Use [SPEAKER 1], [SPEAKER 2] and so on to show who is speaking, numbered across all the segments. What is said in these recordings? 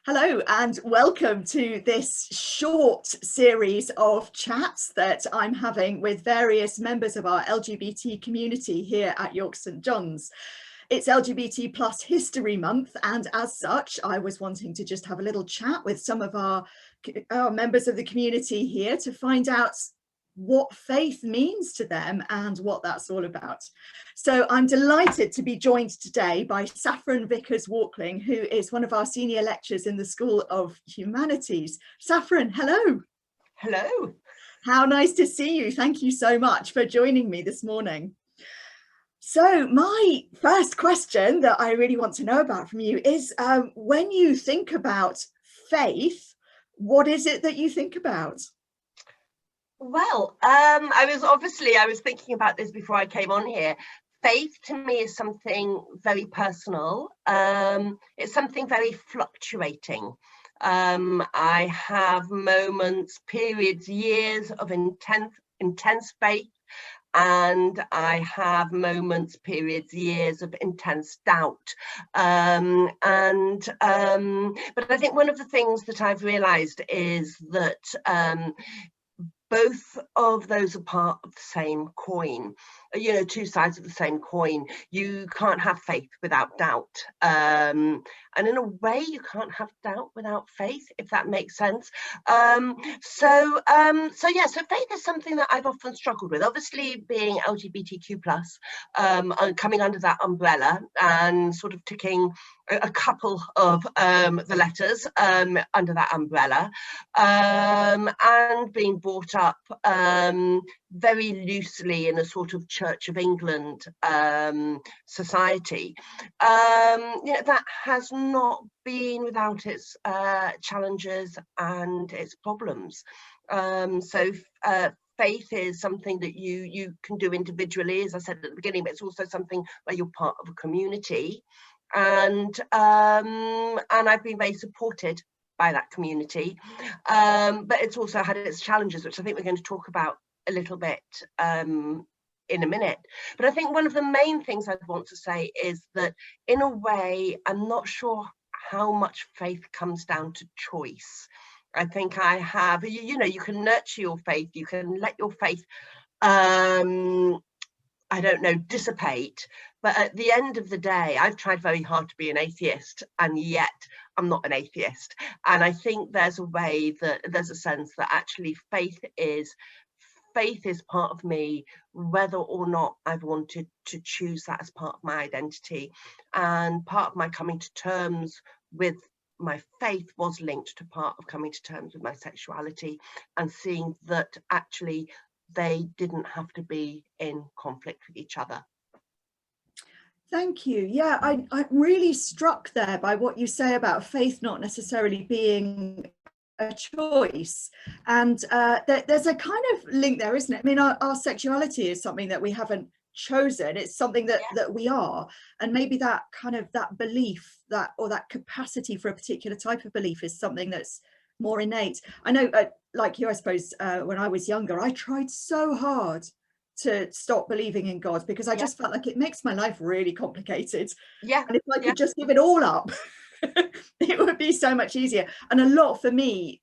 [SPEAKER 1] Hello and welcome to this short series of chats that I'm having with various members of our LGBT community here at York St John's. It's LGBT plus History Month, and as such I was wanting to just have a little chat with some of our members of the community here to find out what faith means to them and what that's all about. So I'm delighted to be joined today by Saffron Vickers Walking, who is one of our senior lecturers in the School of Humanities. Saffron, hello.
[SPEAKER 2] Hello.
[SPEAKER 1] How nice to see you. Thank you so much for joining me this morning. So my first question that I really want to know about from you is, when you think about faith, what is it that you think about?
[SPEAKER 2] Well, I was thinking about this before I came on here. Faith to me is something very personal. It's something very fluctuating. I have moments, periods, years of intense faith, and I have moments, periods, years of intense doubt. But I think one of the things that I've realized is that both of those are part of the same coin, two sides of the same coin. You can't have faith without doubt. And in a way, you can't have doubt without faith, if that makes sense. So faith is something that I've often struggled with. Obviously, being LGBTQ plus, coming under that umbrella and sort of ticking a couple of the letters under that umbrella, and being brought up very loosely in a sort of Church of England society. That has not been without its challenges and its problems. Faith is something that you can do individually, as I said at the beginning, but it's also something where you're part of a community. And I've been very supported by that community, but it's also had its challenges, which I think we're going to talk about a little bit in a minute. But I think one of the main things I'd want to say is that, in a way, I'm not sure how much faith comes down to choice. I think I have, you can nurture your faith, you can let your faith dissipate. But at the end of the day, I've tried very hard to be an atheist, and yet I'm not an atheist. And I think there's a way that there's a sense that actually faith is part of me, whether or not I've wanted to choose that as part of my identity. And part of my coming to terms with my faith was linked to part of coming to terms with my sexuality and seeing that actually they didn't have to be in conflict with each other.
[SPEAKER 1] Thank you. Yeah, I'm really struck there by what you say about faith not necessarily being a choice. And there's a kind of link there, isn't it? I mean, our sexuality is something that we haven't chosen. It's something that we are. And maybe that kind of that belief, that capacity for a particular type of belief is something that's more innate. I know, like you, I suppose, when I was younger, I tried so hard to stop believing in God because I just felt like it makes my life really complicated. And if I could just give it all up, it would be so much easier. And a lot for me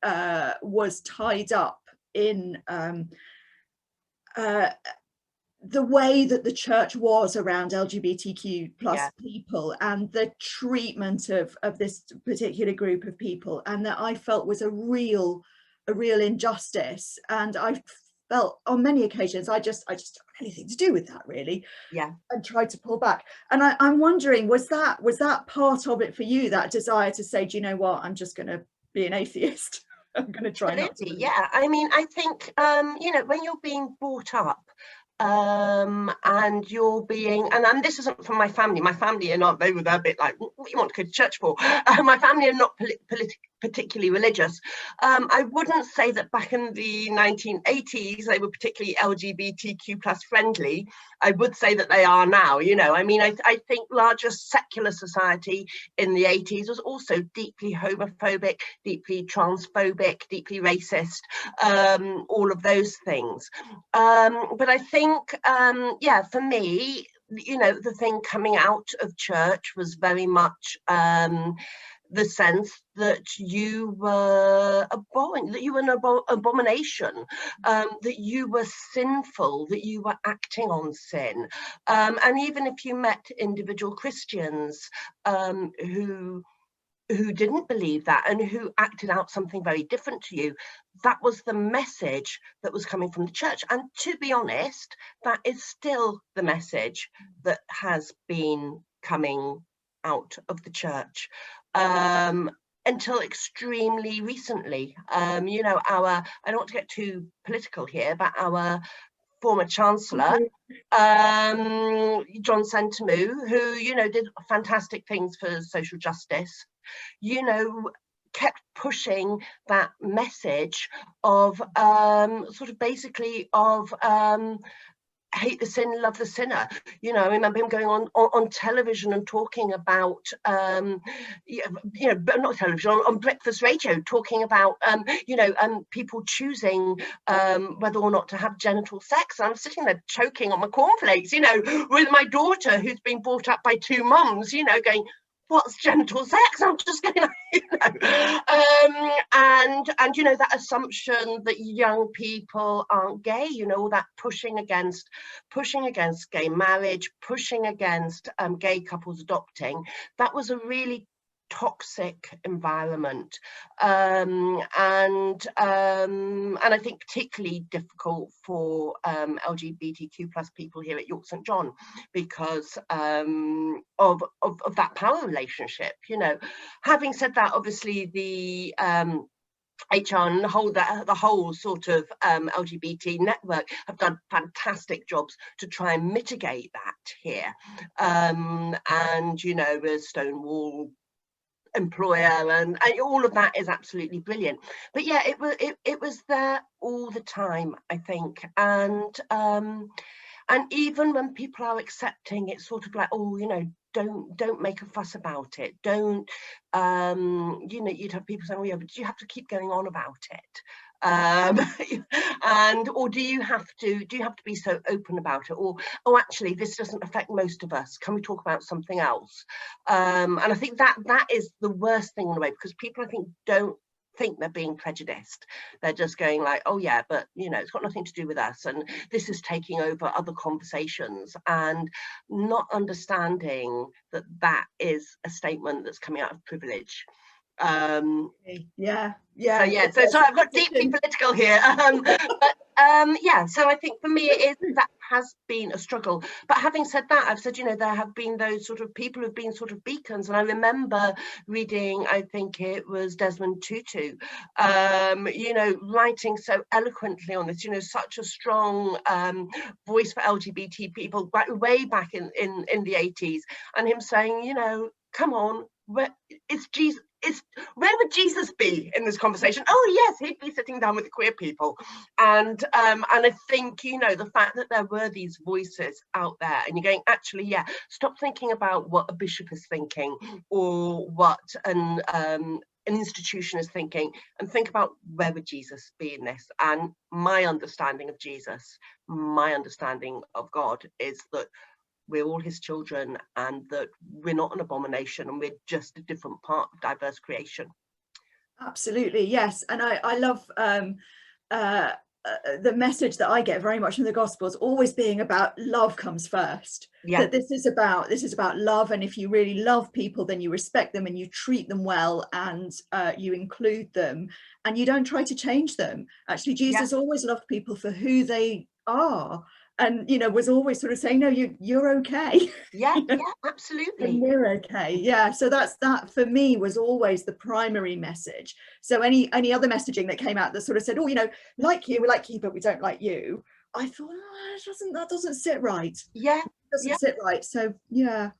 [SPEAKER 1] was tied up in the way that the church was around LGBTQ plus people and the treatment of this particular group of people, and that I felt was a real injustice. And I felt on many occasions I just don't have anything to do with that, really, and tried to pull back. And I'm wondering, was that part of it for you, that desire to say, do you know what, I'm just going to be an atheist? I'm going to try not to.
[SPEAKER 2] Yeah, I mean, I think when you're being brought up and you're being, and this isn't from my family are not, they were a bit like, what do you want to go to church for? My family are not particularly religious. I wouldn't say that back in the 1980s they were particularly LGBTQ plus friendly. I would say that they are now. I mean, I think larger secular society in the 80s was also deeply homophobic, deeply transphobic, deeply racist, all of those things. But I think, for me, you know, the thing coming out of church was very much the sense that you were abhorrent, that you were an abomination, that you were sinful, that you were acting on sin. And even if you met individual Christians who didn't believe that and who acted out something very different to you, that was the message that was coming from the church. And to be honest, that is still the message that has been coming out of the church until extremely recently. You know, I don't want to get too political here, but our former Chancellor, John Sentamu, who, you know, did fantastic things for social justice, you know, kept pushing that message of sort of basically of hate the sin, love the sinner. You know, I remember him going on television and talking about, you know, but not television, on breakfast radio, talking about, you know, people choosing whether or not to have genital sex. And I'm sitting there choking on my cornflakes, you know, with my daughter who's been brought up by two mums, you know, going, what's genital sex? I'm just going, you know, and you know, that assumption that young people aren't gay, you know, that pushing against gay marriage, pushing against gay couples adopting, that was a really toxic environment, and I think particularly difficult for LGBTQ plus people here at York St John, because of that power relationship. You know, having said that, obviously the HR and the whole sort of LGBT network have done fantastic jobs to try and mitigate that here, and you know, with Stonewall employer and all of that is absolutely brilliant. But yeah, it was there all the time, I think, and even when people are accepting, it's sort of like, oh, you know, don't make a fuss about it, don't you know, you'd have people saying, oh yeah, but do you have to keep going on about it? And or do you have to be so open about it, or oh, actually this doesn't affect most of us, can we talk about something else? And I think that is the worst thing in a way, because people, I think, don't think they're being prejudiced. They're just going like, oh yeah, but you know, it's got nothing to do with us, and this is taking over other conversations, and not understanding that that is a statement that's coming out of privilege.
[SPEAKER 1] Yeah.
[SPEAKER 2] So sorry, I've got deeply political here, but yeah, so I think for me that has been a struggle. But having said that, I've said, you know, there have been those sort of people who've been sort of beacons, and I remember reading, I think it was Desmond Tutu, you know, writing so eloquently on this, you know, such a strong voice for LGBT people way back in the 80s, and him saying, you know, come on, where would Jesus be in this conversation? Oh yes, he'd be sitting down with the queer people. And I think, you know, the fact that there were these voices out there, and you're going, actually, yeah, stop thinking about what a bishop is thinking or what an institution is thinking, and think about where would Jesus be in this. And my understanding of Jesus, my understanding of God, is that we're all his children, and that we're not an abomination, and we're just a different part of diverse creation.
[SPEAKER 1] Absolutely, yes. And I love the message that I get very much from the Gospels always being about love comes first. Yeah. That this is about love, and if you really love people, then you respect them and you treat them well, and you include them, and you don't try to change them. Actually, Jesus always loved people for who they are, and you know, was always sort of saying, no, you're okay.
[SPEAKER 2] Yeah,
[SPEAKER 1] you know?
[SPEAKER 2] Yeah, absolutely.
[SPEAKER 1] And we're okay. Yeah, so that for me was always the primary message. So any other messaging that came out that sort of said, oh, you know, like you, we like you, but we don't like you, I thought, oh, that doesn't sit right.
[SPEAKER 2] Yeah,
[SPEAKER 1] it doesn't sit right. So yeah,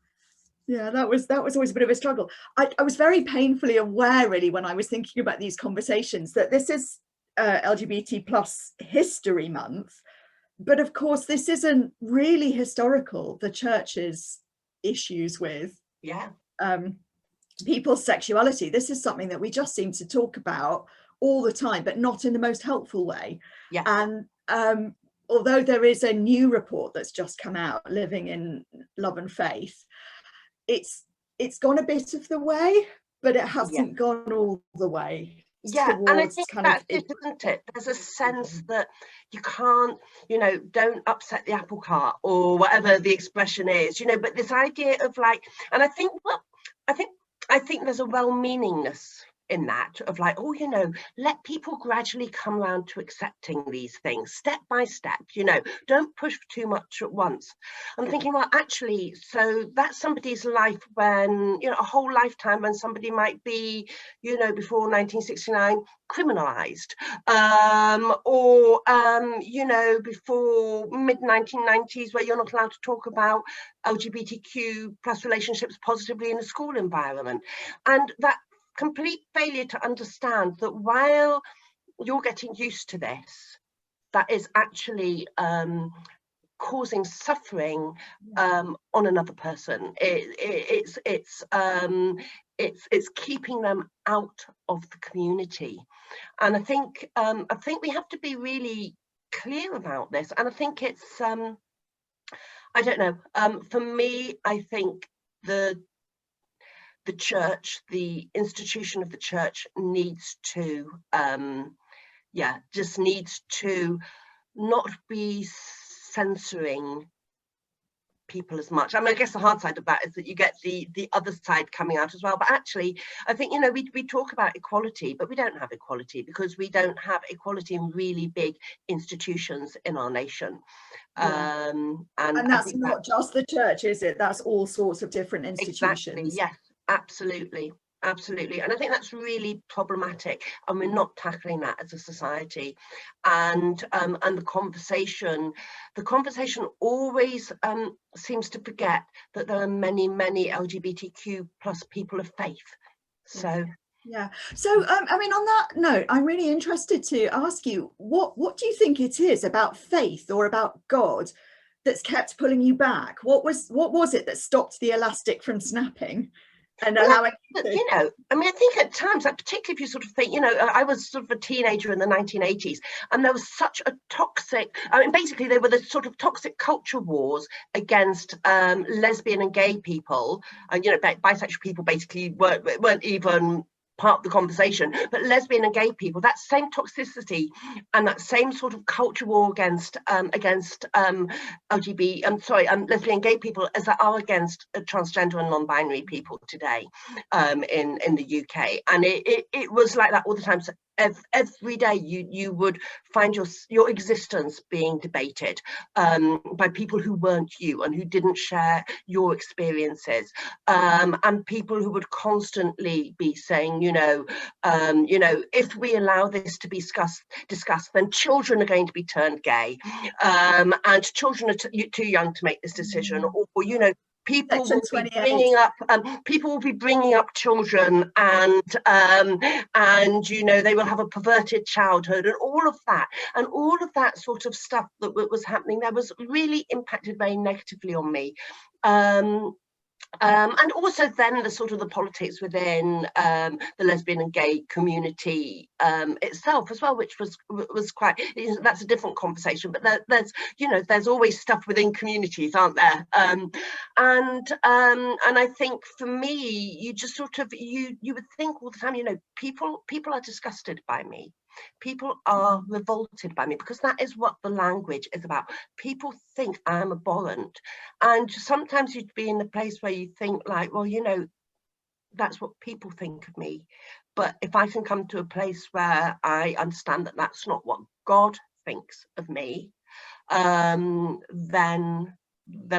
[SPEAKER 1] that was always a bit of a struggle. I was very painfully aware, really, when I was thinking about these conversations, that this is LGBT plus History Month. But of course, this isn't really historical, the church's issues with people's sexuality. This is something that we just seem to talk about all the time, but not in the most helpful way. And although there is a new report that's just come out, Living in Love and Faith, it's gone a bit of the way, but it hasn't gone all the way.
[SPEAKER 2] Yeah, and I think
[SPEAKER 1] kind
[SPEAKER 2] that's
[SPEAKER 1] of
[SPEAKER 2] it, isn't it? There's a sense that you can't, you know, don't upset the apple cart, or whatever the expression is, you know, but this idea of like, and I think, well, I think there's a well-meaningness in that, of like, oh, you know, let people gradually come around to accepting these things step by step, you know, don't push too much at once. I'm thinking, well, actually, so that's somebody's life when, you know, a whole lifetime when somebody might be, you know, before 1969 criminalized, or you know, before mid 1990s, where you're not allowed to talk about LGBTQ plus relationships positively in a school environment. And that complete failure to understand that while you're getting used to this, that is actually causing suffering on another person. It's keeping them out of the community. And I think we have to be really clear about this. And I think it's I don't know, for me, I think the church, the institution of the church, needs to just needs to not be censoring people as much. I mean, I guess the hard side of that is that you get the other side coming out as well. But actually, I think, you know, we talk about equality, but we don't have equality because we don't have equality in really big institutions in our nation.
[SPEAKER 1] Yeah. And that's not just the church, is it? That's all sorts of different institutions.
[SPEAKER 2] Exactly, yes, absolutely. Absolutely. And I think that's really problematic, and we're not tackling that as a society. And the conversation always seems to forget that there are many LGBTQ plus people of faith. So
[SPEAKER 1] yeah. So I mean, on that note, I'm really interested to ask you, what do you think it is about faith or about God that's kept pulling you back? What was it that stopped the elastic from snapping and allowing
[SPEAKER 2] you know, I mean, I think at times, like, particularly if you sort of think, you know, I was sort of a teenager in the 1980s, and there was such a toxic, I mean, basically they were the sort of toxic culture wars against lesbian and gay people, and, you know, bisexual people basically weren't even part of the conversation, but lesbian and gay people, that same toxicity and that same sort of culture war against lesbian and gay people as there are against transgender and non-binary people today in the UK. And it was like that all the time. So every day you would find your existence being debated by people who weren't you and who didn't share your experiences, and people who would constantly be saying, you know, if we allow this to be discussed, then children are going to be turned gay, and children are too young to make this decision, or you know, people will be bringing up children, and you know, they will have a perverted childhood, and all of that sort of stuff that was happening there was really impacted very negatively on me. And also then the sort of the politics within the lesbian and gay community itself as well, which was quite, that's a different conversation, but there's, you know, there's always stuff within communities, aren't there? And I think for me, you just sort of, you would think all the time, you know, people are disgusted by me. People are revolted by me, because that is what the language is about. People think I'm abhorrent, and sometimes you'd be in the place where you think like, well, you know, that's what people think of me, but if I can come to a place where I understand that that's not what God thinks of me, then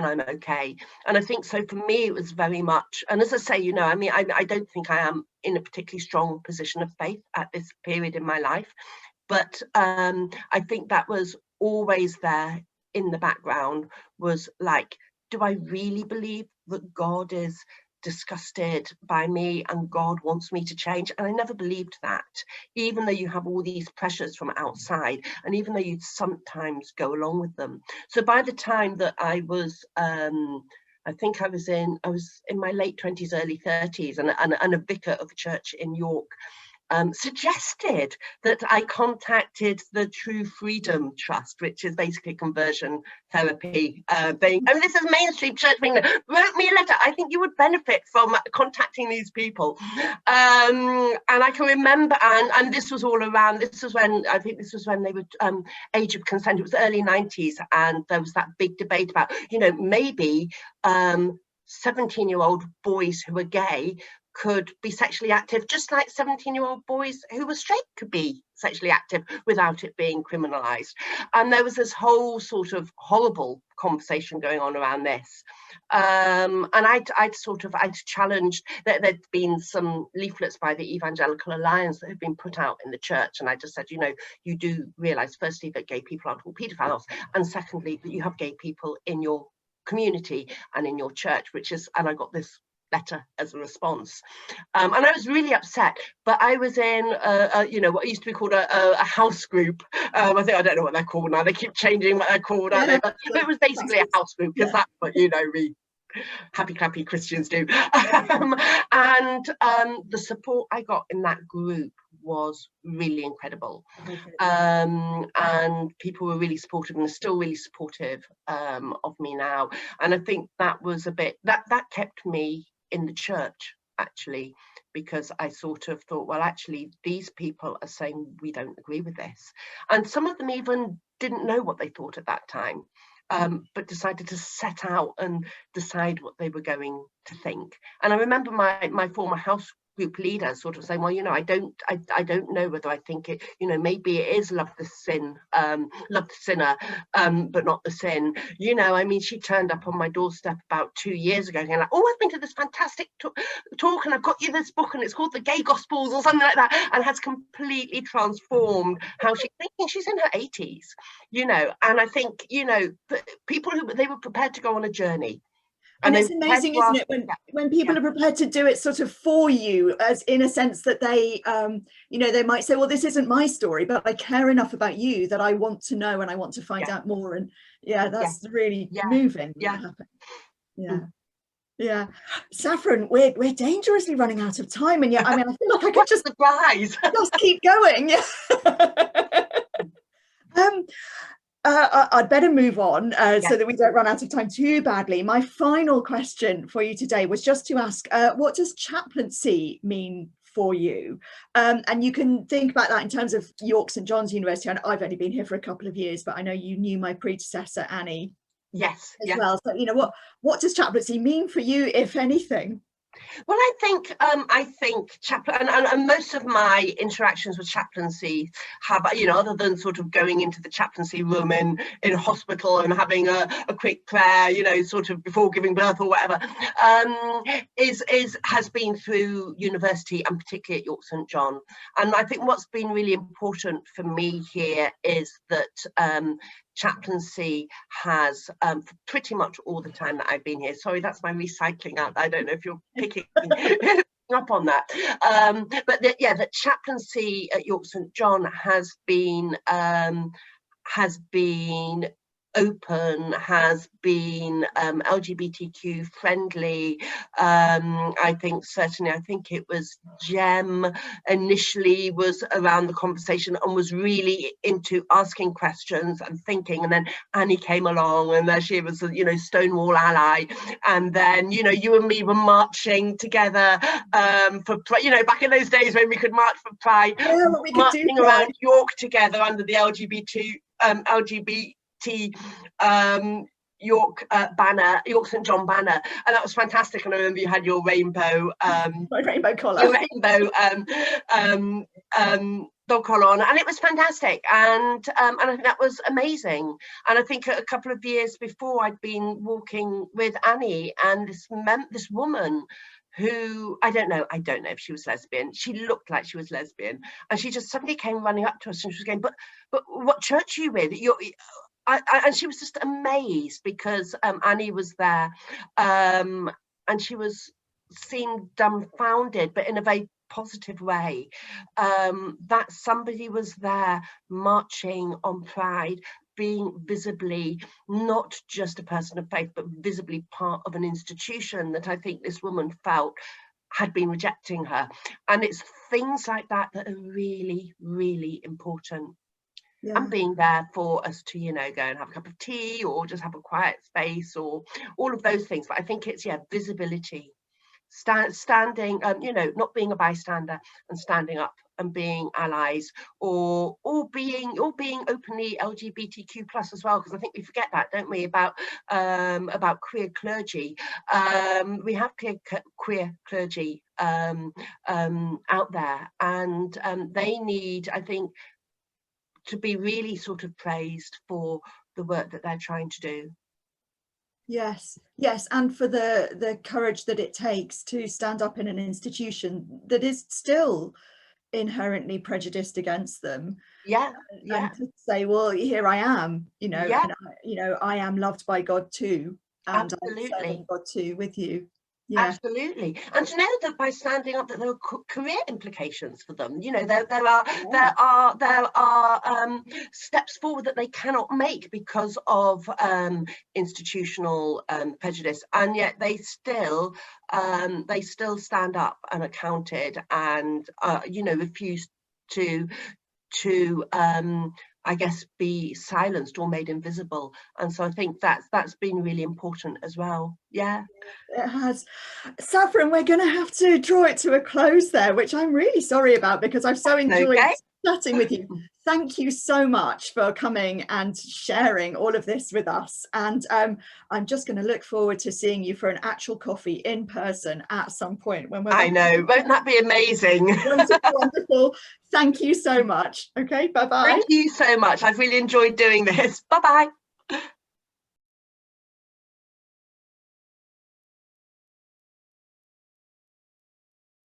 [SPEAKER 2] I'm okay. And I think so for me it was very much, and as I say, you know, I mean, I don't think I am in a particularly strong position of faith at this period in my life, but I think that was always there in the background, was like, do I really believe that God is disgusted by me and God wants me to change? And I never believed that, even though you have all these pressures from outside, and even though you'd sometimes go along with them. So by the time that I was I think I was in my late 20s, early 30s, and a vicar of a church in York, suggested that I contacted the True Freedom Trust, which is basically conversion therapy thing. I mean, this is mainstream church thing. Wrote me a letter. I think you would benefit from contacting these people. And I can remember, and this was all around, this was when, I think this was when they were age of consent. It was early 90s, and there was that big debate about, you know, maybe 17-year-old boys who were gay could be sexually active, just like 17-year-old boys who were straight could be sexually active without it being criminalized. And there was this whole sort of horrible conversation going on around this. And I'd challenged that there'd been some leaflets by the Evangelical Alliance that had been put out in the church. And I just said, you know, you do realize, firstly, that gay people aren't all paedophiles, and secondly, that you have gay people in your community and in your church, which is, and I got this letter as a response, and I was really upset. But I was in you know, what used to be called a house group. I don't know what they're called now. They keep changing what they're called, aren't they? But it was basically a house group, because that's what, you know, we happy clappy Christians do. And the support I got in that group was really incredible. And people were really supportive, and are still really supportive of me now. And I think that was a bit, that kept me in the church, actually, because I sort of thought, well, actually, these people are saying we don't agree with this. And some of them even didn't know what they thought at that time, but decided to set out and decide what they were going to think. And I remember my former house group leader sort of saying, well, you know, I don't know whether I think it, you know, maybe it is love the sin, love the sinner, but not the sin. You know, I mean, she turned up on my doorstep about 2 years ago, and like, oh, I've been to this fantastic talk, and I've got you this book, and it's called The Gay Gospels or something like that, and has completely transformed how she's thinking. She's in her 80s, you know, and I think, you know, people who, they were prepared to go on a journey.
[SPEAKER 1] And it's amazing, isn't it, when people are prepared to do it sort of for you, as in a sense that they, you know, they might say, well, this isn't my story, but I care enough about you that I want to know and I want to find out more. And that's really moving. Yeah. Saffron, we're dangerously running out of time, and yet, I mean, I feel like I could just keep going. I'd better move on so that we don't run out of time too badly. My final question for you today was just to ask, what does chaplaincy mean for you? And you can think about that in terms of York St John's University. And I've only been here for a couple of years, but I know you knew my predecessor, Annie, as well. So, you know, what does chaplaincy mean for you, if anything?
[SPEAKER 2] Well, I think chaplain, and most of my interactions with chaplaincy have, you know, other than sort of going into the chaplaincy room in hospital and having a quick prayer, you know, sort of before giving birth or whatever, has been through university, and particularly at York St John. And I think what's been really important for me here is that chaplaincy has, pretty much all the time that I've been here, sorry, that's my recycling out, I don't know if you're picking up on that, but the chaplaincy at York St John has been open, has been LGBTQ friendly. I think it was Jem initially was around the conversation and was really into asking questions and thinking, and then Annie came along, and there she was, you know, Stonewall ally, and then, you know, you and me were marching together for, you know, back in those days when we could march for Pride, marching around York together under the LGBT York banner, York St John banner, and that was fantastic. And I remember you had your rainbow,
[SPEAKER 1] my rainbow collar,
[SPEAKER 2] your rainbow dog collar on, and it was fantastic. And I think that was amazing. And I think a couple of years before, I'd been walking with Annie, and this woman who I don't know if she was lesbian. She looked like she was lesbian, and she just suddenly came running up to us, and she was going, but what church are you with? And she was just amazed, because Annie was there, and she seemed dumbfounded, but in a very positive way, that somebody was there marching on Pride, being visibly not just a person of faith, but visibly part of an institution that I think this woman felt had been rejecting her. And it's things like that that are really, really important.
[SPEAKER 1] Yeah.
[SPEAKER 2] And being there for us to, you know, go and have a cup of tea or just have a quiet space or all of those things. But I think it's, yeah, visibility, standing, you know, not being a bystander and standing up and being allies, or being openly LGBTQ plus as well, because I think we forget that, don't we, about queer clergy. We have queer clergy out there, and they need, I think, to be really sort of praised for the work that they're trying to do.
[SPEAKER 1] Yes, yes, and for the courage that it takes to stand up in an institution that is still inherently prejudiced against them.
[SPEAKER 2] Yeah, yeah.
[SPEAKER 1] And to say, well, here I am, you know,
[SPEAKER 2] Yeah.
[SPEAKER 1] and I am loved by God too, and
[SPEAKER 2] Absolutely.
[SPEAKER 1] I'm serving God too with you. Yeah.
[SPEAKER 2] Absolutely. And to know that by standing up that there are career implications for them, you know, there are steps forward that they cannot make because of institutional prejudice, and yet they still stand up and are counted, and you know, refuse to I guess be silenced or made invisible. And so I think that's been really important as well. Yeah,
[SPEAKER 1] it has. Saffron, we're going to have to draw it to a close there, which I'm really sorry about, because I've so enjoyed chatting with you. Thank you so much for coming and sharing all of this with us. And I'm just going to look forward to seeing you for an actual coffee in person at some point when we're back.
[SPEAKER 2] I know, won't that be amazing?
[SPEAKER 1] Wonderful, wonderful. Thank you so much. Okay, bye-bye.
[SPEAKER 2] Thank you so much. I've really enjoyed doing this. Bye-bye.